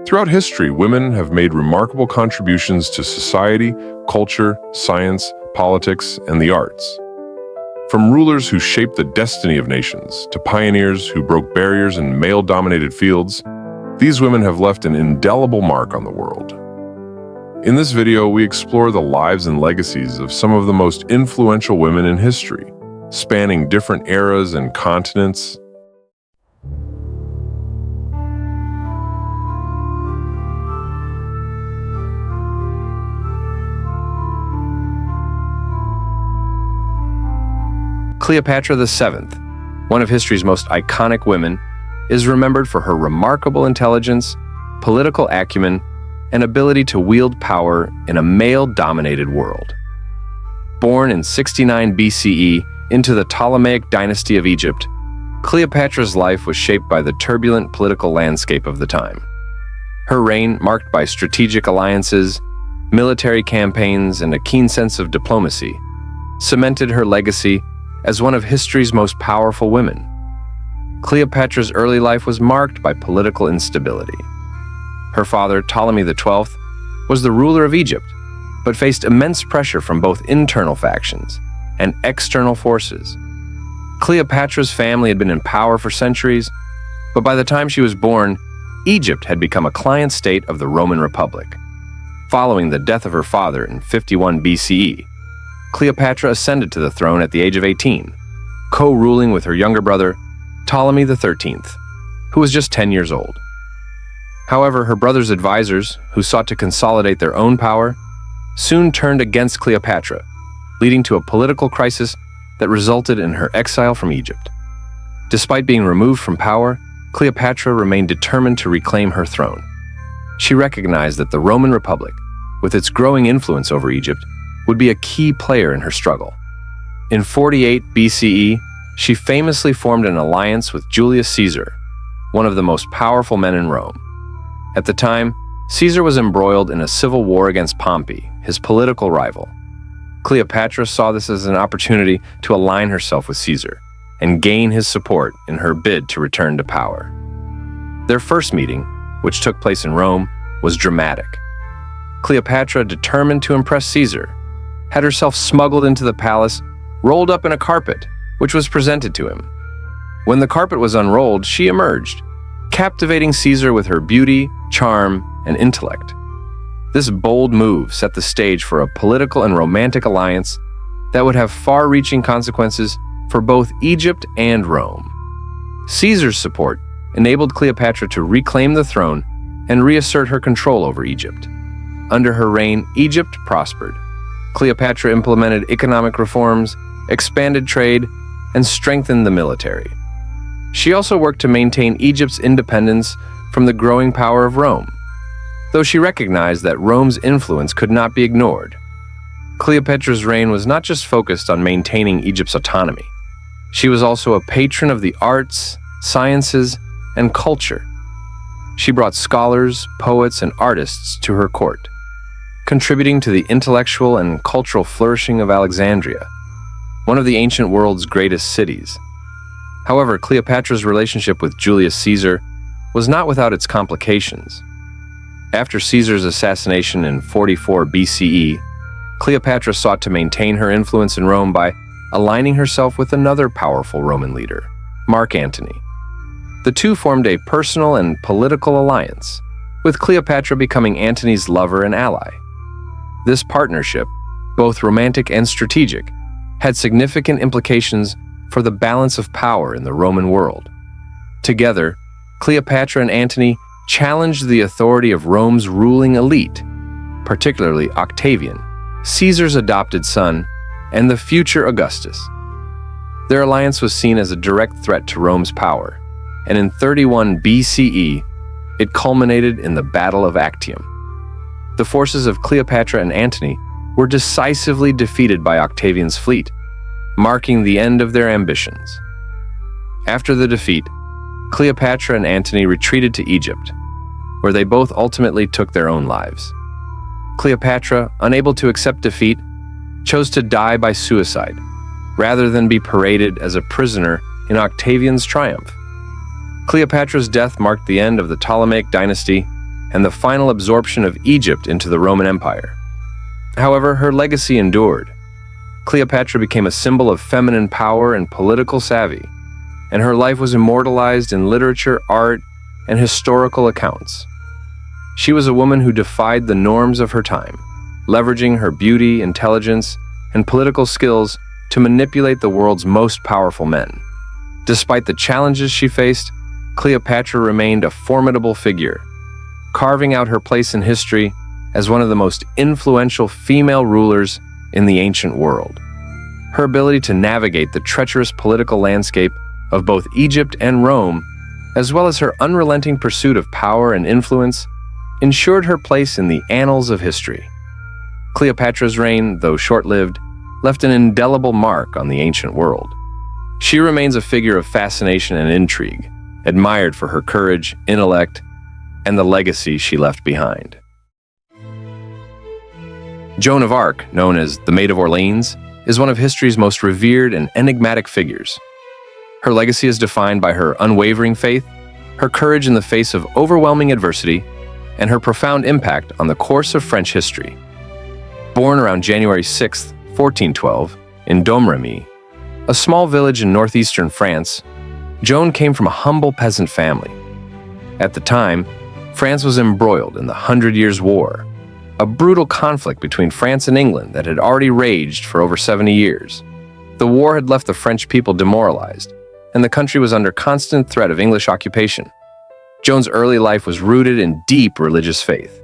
Throughout history, women have made remarkable contributions to society, culture, science, politics, and the arts. From rulers who shaped the destiny of nations to pioneers who broke barriers in male-dominated fields, these women have left an indelible mark on the world. In this video, we explore the lives and legacies of some of the most influential women in history, spanning different eras and continents. Cleopatra VII, one of history's most iconic women, is remembered for her remarkable intelligence, political acumen, and ability to wield power in a male-dominated world. Born in 69 BCE into the Ptolemaic dynasty of Egypt, Cleopatra's life was shaped by the turbulent political landscape of the time. Her reign, marked by strategic alliances, military campaigns, and a keen sense of diplomacy, cemented her legacy as one of history's most powerful women. Cleopatra's early life was marked by political instability. Her father, Ptolemy XII, was the ruler of Egypt, but faced immense pressure from both internal factions and external forces. Cleopatra's family had been in power for centuries, but by the time she was born, Egypt had become a client state of the Roman Republic. Following the death of her father in 51 BCE, Cleopatra ascended to the throne at the age of 18, co-ruling with her younger brother, Ptolemy XIII, who was just 10 years old. However, her brother's advisors, who sought to consolidate their own power, soon turned against Cleopatra, leading to a political crisis that resulted in her exile from Egypt. Despite being removed from power, Cleopatra remained determined to reclaim her throne. She recognized that the Roman Republic, with its growing influence over Egypt, would be a key player in her struggle. In 48 BCE, she famously formed an alliance with Julius Caesar, one of the most powerful men in Rome. At the time, Caesar was embroiled in a civil war against Pompey, his political rival. Cleopatra saw this as an opportunity to align herself with Caesar and gain his support in her bid to return to power. Their first meeting, which took place in Rome, was dramatic. Cleopatra, determined to impress Caesar, had herself smuggled into the palace, rolled up in a carpet, which was presented to him. When the carpet was unrolled, she emerged, captivating Caesar with her beauty, charm, and intellect. This bold move set the stage for a political and romantic alliance that would have far-reaching consequences for both Egypt and Rome. Caesar's support enabled Cleopatra to reclaim the throne and reassert her control over Egypt. Under her reign, Egypt prospered. Cleopatra implemented economic reforms, expanded trade, and strengthened the military. She also worked to maintain Egypt's independence from the growing power of Rome, though she recognized that Rome's influence could not be ignored. Cleopatra's reign was not just focused on maintaining Egypt's autonomy. She was also a patron of the arts, sciences, and culture. She brought scholars, poets, and artists to her court, contributing to the intellectual and cultural flourishing of Alexandria, one of the ancient world's greatest cities. However, Cleopatra's relationship with Julius Caesar was not without its complications. After Caesar's assassination in 44 BCE, Cleopatra sought to maintain her influence in Rome by aligning herself with another powerful Roman leader, Mark Antony. The two formed a personal and political alliance, with Cleopatra becoming Antony's lover and ally. This partnership, both romantic and strategic, had significant implications for the balance of power in the Roman world. Together, Cleopatra and Antony challenged the authority of Rome's ruling elite, particularly Octavian, Caesar's adopted son, and the future Augustus. Their alliance was seen as a direct threat to Rome's power, and in 31 BCE, it culminated in the Battle of Actium. The forces of Cleopatra and Antony were decisively defeated by Octavian's fleet, marking the end of their ambitions. After the defeat, Cleopatra and Antony retreated to Egypt, where they both ultimately took their own lives. Cleopatra, unable to accept defeat, chose to die by suicide, rather than be paraded as a prisoner in Octavian's triumph. Cleopatra's death marked the end of the Ptolemaic dynasty and the final absorption of Egypt into the Roman Empire. However, her legacy endured. Cleopatra became a symbol of feminine power and political savvy, and her life was immortalized in literature, art, and historical accounts. She was a woman who defied the norms of her time, leveraging her beauty, intelligence, and political skills to manipulate the world's most powerful men. Despite the challenges she faced, Cleopatra remained a formidable figure, carving out her place in history as one of the most influential female rulers in the ancient world. Her ability to navigate the treacherous political landscape of both Egypt and Rome, as well as her unrelenting pursuit of power and influence, ensured her place in the annals of history. Cleopatra's reign, though short-lived, left an indelible mark on the ancient world. She remains a figure of fascination and intrigue, admired for her courage, intellect, and the legacy she left behind. Joan of Arc, known as the Maid of Orleans, is one of history's most revered and enigmatic figures. Her legacy is defined by her unwavering faith, her courage in the face of overwhelming adversity, and her profound impact on the course of French history. Born around January 6, 1412, in Domremy, a small village in northeastern France, Joan came from a humble peasant family. At the time, France was embroiled in the 100 Years' War, a brutal conflict between France and England that had already raged for over 70 years. The war had left the French people demoralized, and the country was under constant threat of English occupation. Joan's early life was rooted in deep religious faith.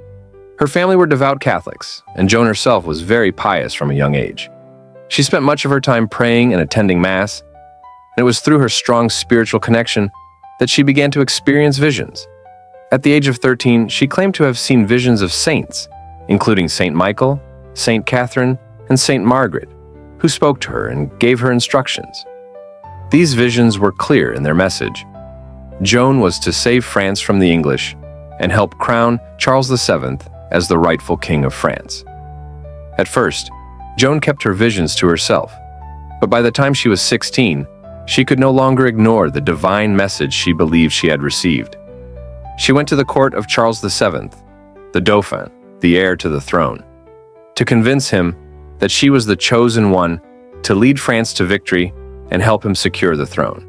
Her family were devout Catholics, and Joan herself was very pious from a young age. She spent much of her time praying and attending Mass, and it was through her strong spiritual connection that she began to experience visions. At the age of 13, she claimed to have seen visions of saints, including Saint Michael, Saint Catherine, and Saint Margaret, who spoke to her and gave her instructions. These visions were clear in their message. Joan was to save France from the English and help crown Charles VII as the rightful king of France. At first, Joan kept her visions to herself, but by the time she was 16, she could no longer ignore the divine message she believed she had received. She went to the court of Charles VII, the Dauphin, the heir to the throne, to convince him that she was the chosen one to lead France to victory and help him secure the throne.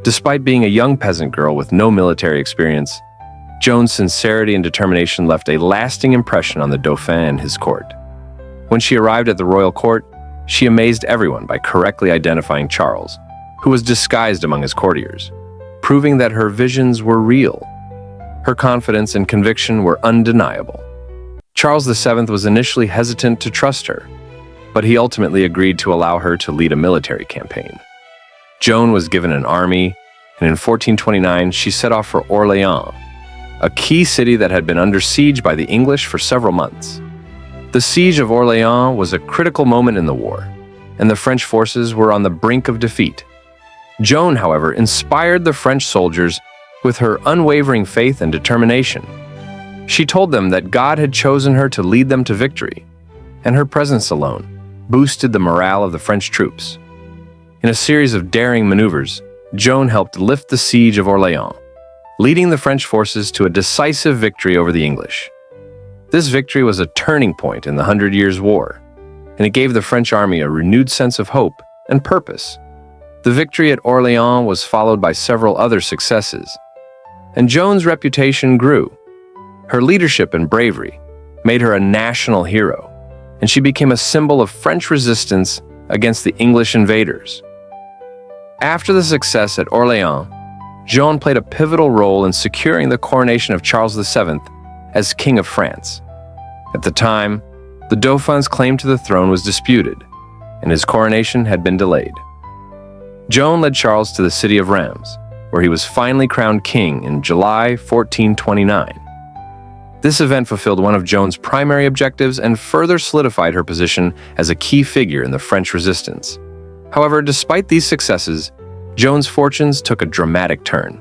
Despite being a young peasant girl with no military experience, Joan's sincerity and determination left a lasting impression on the Dauphin and his court. When she arrived at the royal court, she amazed everyone by correctly identifying Charles, who was disguised among his courtiers, proving that her visions were real. Her confidence and conviction were undeniable. Charles VII was initially hesitant to trust her, but he ultimately agreed to allow her to lead a military campaign. Joan was given an army, and in 1429 she set off for Orléans, a key city that had been under siege by the English for several months. The siege of Orléans was a critical moment in the war, and the French forces were on the brink of defeat. Joan, however, inspired the French soldiers with her unwavering faith and determination. She told them that God had chosen her to lead them to victory, and her presence alone boosted the morale of the French troops. In a series of daring maneuvers, Joan helped lift the siege of Orléans, leading the French forces to a decisive victory over the English. This victory was a turning point in the 100 Years' War, and it gave the French army a renewed sense of hope and purpose. The victory at Orléans was followed by several other successes, and Joan's reputation grew. Her leadership and bravery made her a national hero, and she became a symbol of French resistance against the English invaders. After the success at Orléans, Joan played a pivotal role in securing the coronation of Charles VII as King of France. At the time, the Dauphin's claim to the throne was disputed, and his coronation had been delayed. Joan led Charles to the city of Reims, where he was finally crowned king in July 1429. This event fulfilled one of Joan's primary objectives and further solidified her position as a key figure in the French resistance. However, despite these successes, Joan's fortunes took a dramatic turn.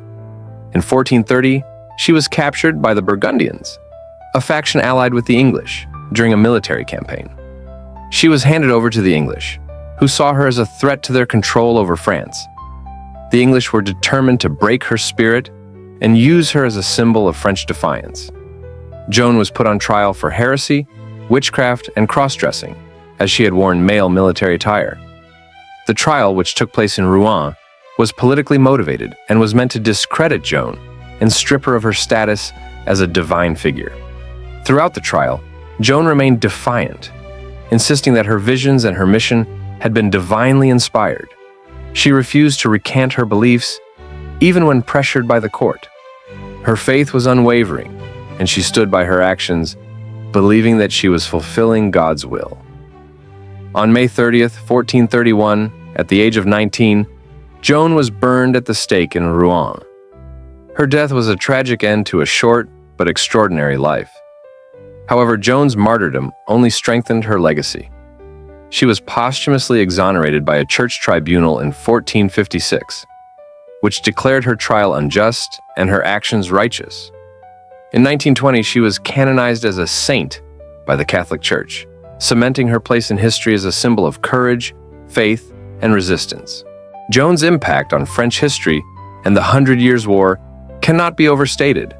In 1430, she was captured by the Burgundians, a faction allied with the English, during a military campaign. She was handed over to the English, who saw her as a threat to their control over France. The English were determined to break her spirit and use her as a symbol of French defiance. Joan was put on trial for heresy, witchcraft, and cross-dressing, as she had worn male military attire. The trial, which took place in Rouen, was politically motivated and was meant to discredit Joan and strip her of her status as a divine figure. Throughout the trial, Joan remained defiant, insisting that her visions and her mission had been divinely inspired. She refused to recant her beliefs, even when pressured by the court. Her faith was unwavering, and she stood by her actions, believing that she was fulfilling God's will. On May 30th, 1431, at the age of 19, Joan was burned at the stake in Rouen. Her death was a tragic end to a short but extraordinary life. However, Joan's martyrdom only strengthened her legacy. She was posthumously exonerated by a church tribunal in 1456, which declared her trial unjust and her actions righteous. In 1920, she was canonized as a saint by the Catholic Church, cementing her place in history as a symbol of courage, faith, and resistance. Joan's impact on French history and the Hundred Years' War cannot be overstated.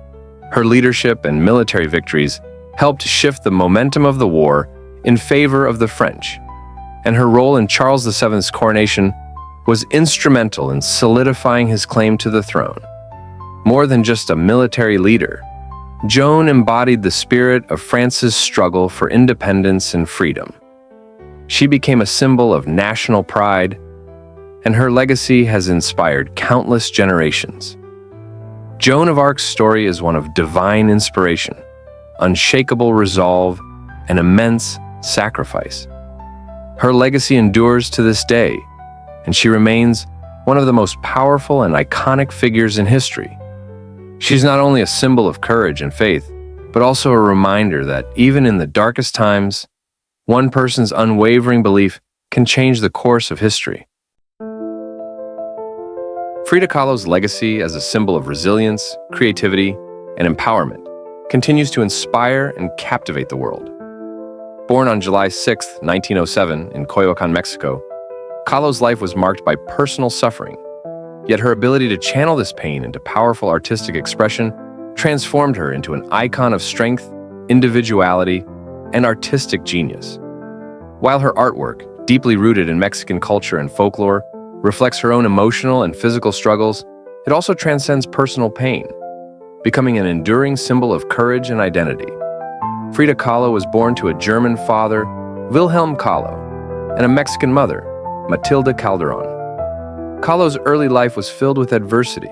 Her leadership and military victories helped shift the momentum of the war in favor of the French, and her role in Charles VII's coronation was instrumental in solidifying his claim to the throne. More than just a military leader, Joan embodied the spirit of France's struggle for independence and freedom. She became a symbol of national pride, and her legacy has inspired countless generations. Joan of Arc's story is one of divine inspiration, unshakable resolve, and immense sacrifice. Her legacy endures to this day, and she remains one of the most powerful and iconic figures in history. She's not only a symbol of courage and faith, but also a reminder that even in the darkest times, one person's unwavering belief can change the course of history. Frida Kahlo's legacy as a symbol of resilience, creativity, and empowerment continues to inspire and captivate the world. Born on July 6, 1907, in Coyoacan, Mexico, Kahlo's life was marked by personal suffering, yet her ability to channel this pain into powerful artistic expression transformed her into an icon of strength, individuality, and artistic genius. While her artwork, deeply rooted in Mexican culture and folklore, reflects her own emotional and physical struggles, it also transcends personal pain, becoming an enduring symbol of courage and identity. Frida Kahlo was born to a German father, Wilhelm Kahlo, and a Mexican mother, Matilda Calderon. Kahlo's early life was filled with adversity.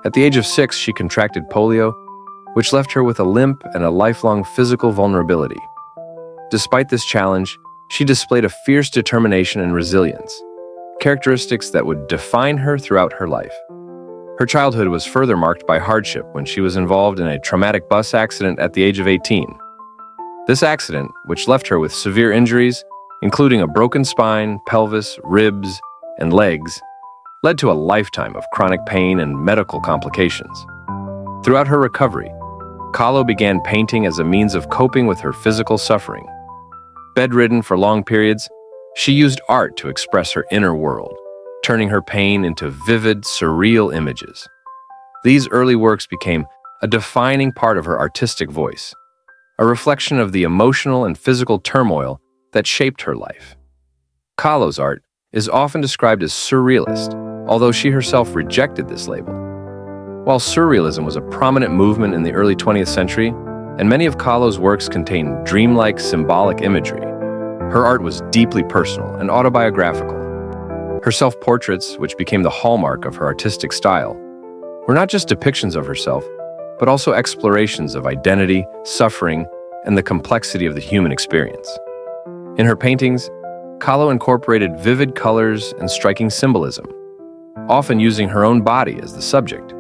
At the age of 6, she contracted polio, which left her with a limp and a lifelong physical vulnerability. Despite this challenge, she displayed a fierce determination and resilience, characteristics that would define her throughout her life. Her childhood was further marked by hardship when she was involved in a traumatic bus accident at the age of 18. This accident, which left her with severe injuries, including a broken spine, pelvis, ribs, and legs, led to a lifetime of chronic pain and medical complications. Throughout her recovery, Kahlo began painting as a means of coping with her physical suffering. Bedridden for long periods, she used art to express her inner world, turning her pain into vivid, surreal images. These early works became a defining part of her artistic voice, a reflection of the emotional and physical turmoil that shaped her life. Kahlo's art is often described as surrealist, although she herself rejected this label. While surrealism was a prominent movement in the early 20th century, and many of Kahlo's works contain dreamlike symbolic imagery, her art was deeply personal and autobiographical. Her self-portraits, which became the hallmark of her artistic style, were not just depictions of herself, but also explorations of identity, suffering, and the complexity of the human experience. In her paintings, Kahlo incorporated vivid colors and striking symbolism, often using her own body as the subject.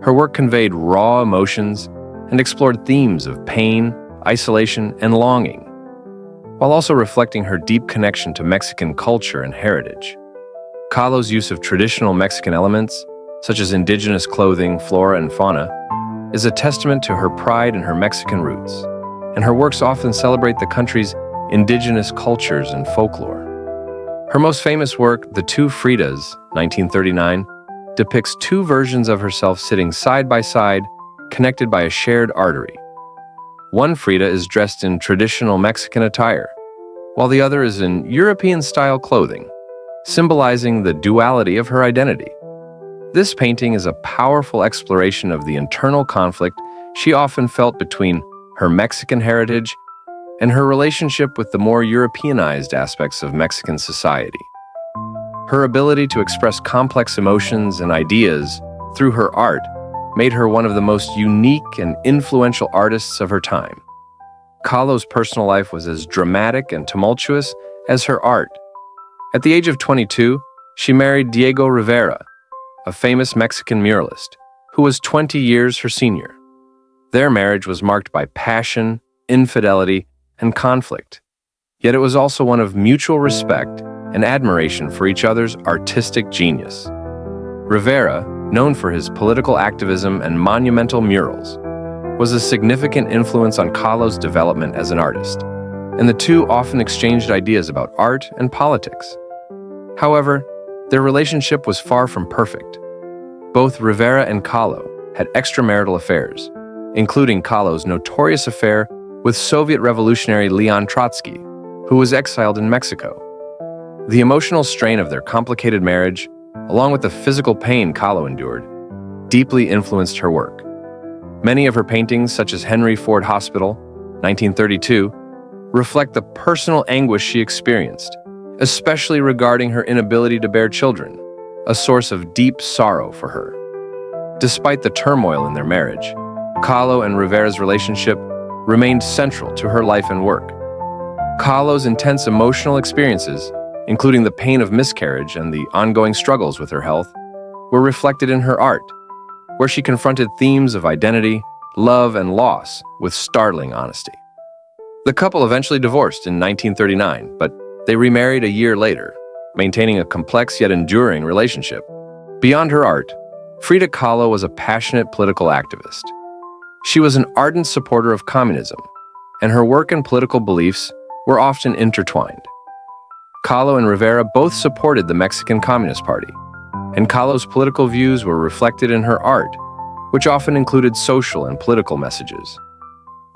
Her work conveyed raw emotions and explored themes of pain, isolation, and longing, while also reflecting her deep connection to Mexican culture and heritage. Kahlo's use of traditional Mexican elements, such as indigenous clothing, flora, and fauna, is a testament to her pride in her Mexican roots, and her works often celebrate the country's indigenous cultures and folklore. Her most famous work, The Two Fridas, 1939, depicts two versions of herself sitting side by side, connected by a shared artery. One Frida is dressed in traditional Mexican attire, while the other is in European-style clothing, symbolizing the duality of her identity. This painting is a powerful exploration of the internal conflict she often felt between her Mexican heritage and her relationship with the more Europeanized aspects of Mexican society. Her ability to express complex emotions and ideas through her art made her one of the most unique and influential artists of her time. Kahlo's personal life was as dramatic and tumultuous as her art. At the age of 22, she married Diego Rivera, a famous Mexican muralist, who was 20 years her senior. Their marriage was marked by passion, infidelity, and conflict, yet it was also one of mutual respect and admiration for each other's artistic genius. Rivera, known for his political activism and monumental murals, was a significant influence on Kahlo's development as an artist, and the two often exchanged ideas about art and politics. However, their relationship was far from perfect. Both Rivera and Kahlo had extramarital affairs, including Kahlo's notorious affair with Soviet revolutionary Leon Trotsky, who was exiled in Mexico. The emotional strain of their complicated marriage, along with the physical pain Kahlo endured, deeply influenced her work. Many of her paintings, such as Henry Ford Hospital, 1932, reflect the personal anguish she experienced, especially regarding her inability to bear children, a source of deep sorrow for her. Despite the turmoil in their marriage, Kahlo and Rivera's relationship remained central to her life and work. Kahlo's intense emotional experiences, including the pain of miscarriage and the ongoing struggles with her health, were reflected in her art, where she confronted themes of identity, love, and loss with startling honesty. The couple eventually divorced in 1939, but they remarried a year later, maintaining a complex yet enduring relationship. Beyond her art, Frida Kahlo was a passionate political activist. She was an ardent supporter of communism, and her work and political beliefs were often intertwined. Kahlo and Rivera both supported the Mexican Communist Party, and Kahlo's political views were reflected in her art, which often included social and political messages.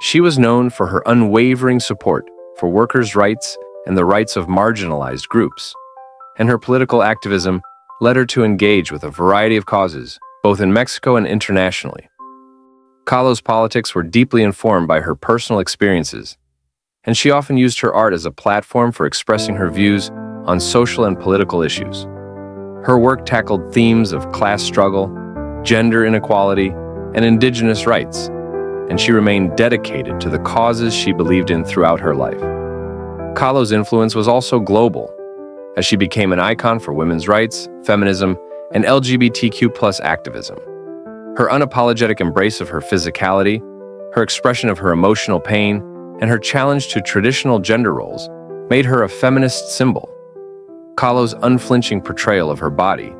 She was known for her unwavering support for workers' rights and the rights of marginalized groups, and her political activism led her to engage with a variety of causes, both in Mexico and internationally. Kahlo's politics were deeply informed by her personal experiences, and she often used her art as a platform for expressing her views on social and political issues. Her work tackled themes of class struggle, gender inequality, and indigenous rights, and she remained dedicated to the causes she believed in throughout her life. Kahlo's influence was also global, as she became an icon for women's rights, feminism, and LGBTQ+ activism. Her unapologetic embrace of her physicality, her expression of her emotional pain, and her challenge to traditional gender roles made her a feminist symbol. Kahlo's unflinching portrayal of her body,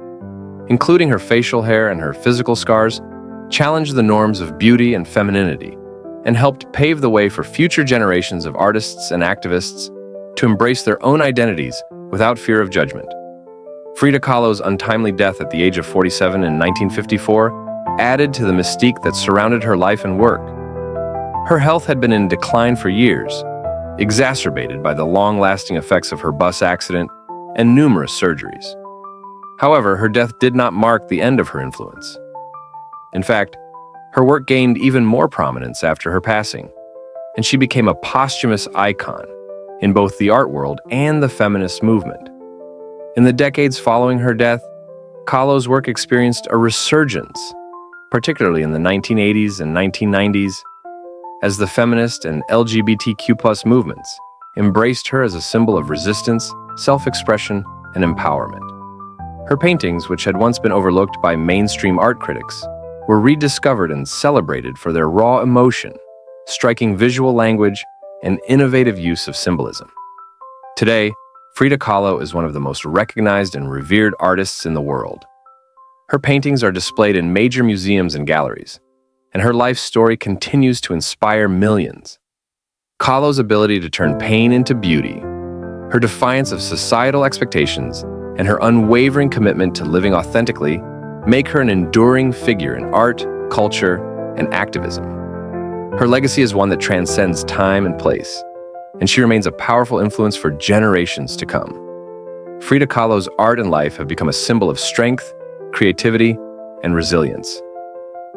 including her facial hair and her physical scars, challenged the norms of beauty and femininity, and helped pave the way for future generations of artists and activists to embrace their own identities without fear of judgment. Frida Kahlo's untimely death at the age of 47 in 1954 added to the mystique that surrounded her life and work. Her health had been in decline for years, exacerbated by the long-lasting effects of her bus accident and numerous surgeries. However, her death did not mark the end of her influence. In fact, her work gained even more prominence after her passing, and she became a posthumous icon in both the art world and the feminist movement. In the decades following her death, Kahlo's work experienced a resurgence, particularly in the 1980s and 1990s, as the feminist and LGBTQ+ movements embraced her as a symbol of resistance, self-expression, and empowerment. Her paintings, which had once been overlooked by mainstream art critics, were rediscovered and celebrated for their raw emotion, striking visual language, and innovative use of symbolism. Today, Frida Kahlo is one of the most recognized and revered artists in the world. Her paintings are displayed in major museums and galleries, and her life story continues to inspire millions. Kahlo's ability to turn pain into beauty, her defiance of societal expectations, and her unwavering commitment to living authentically make her an enduring figure in art, culture, and activism. Her legacy is one that transcends time and place, and she remains a powerful influence for generations to come. Frida Kahlo's art and life have become a symbol of strength, creativity, and resilience.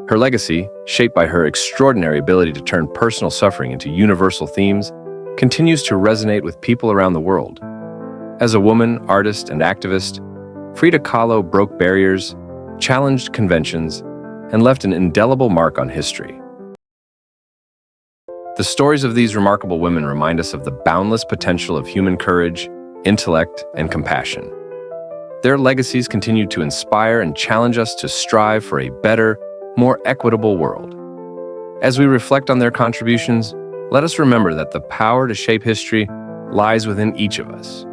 Her legacy, shaped by her extraordinary ability to turn personal suffering into universal themes, continues to resonate with people around the world. As a woman, artist, and activist, Frida Kahlo broke barriers, challenged conventions, and left an indelible mark on history. The stories of these remarkable women remind us of the boundless potential of human courage, intellect, and compassion. Their legacies continue to inspire and challenge us to strive for a better, more equitable world. As we reflect on their contributions, let us remember that the power to shape history lies within each of us.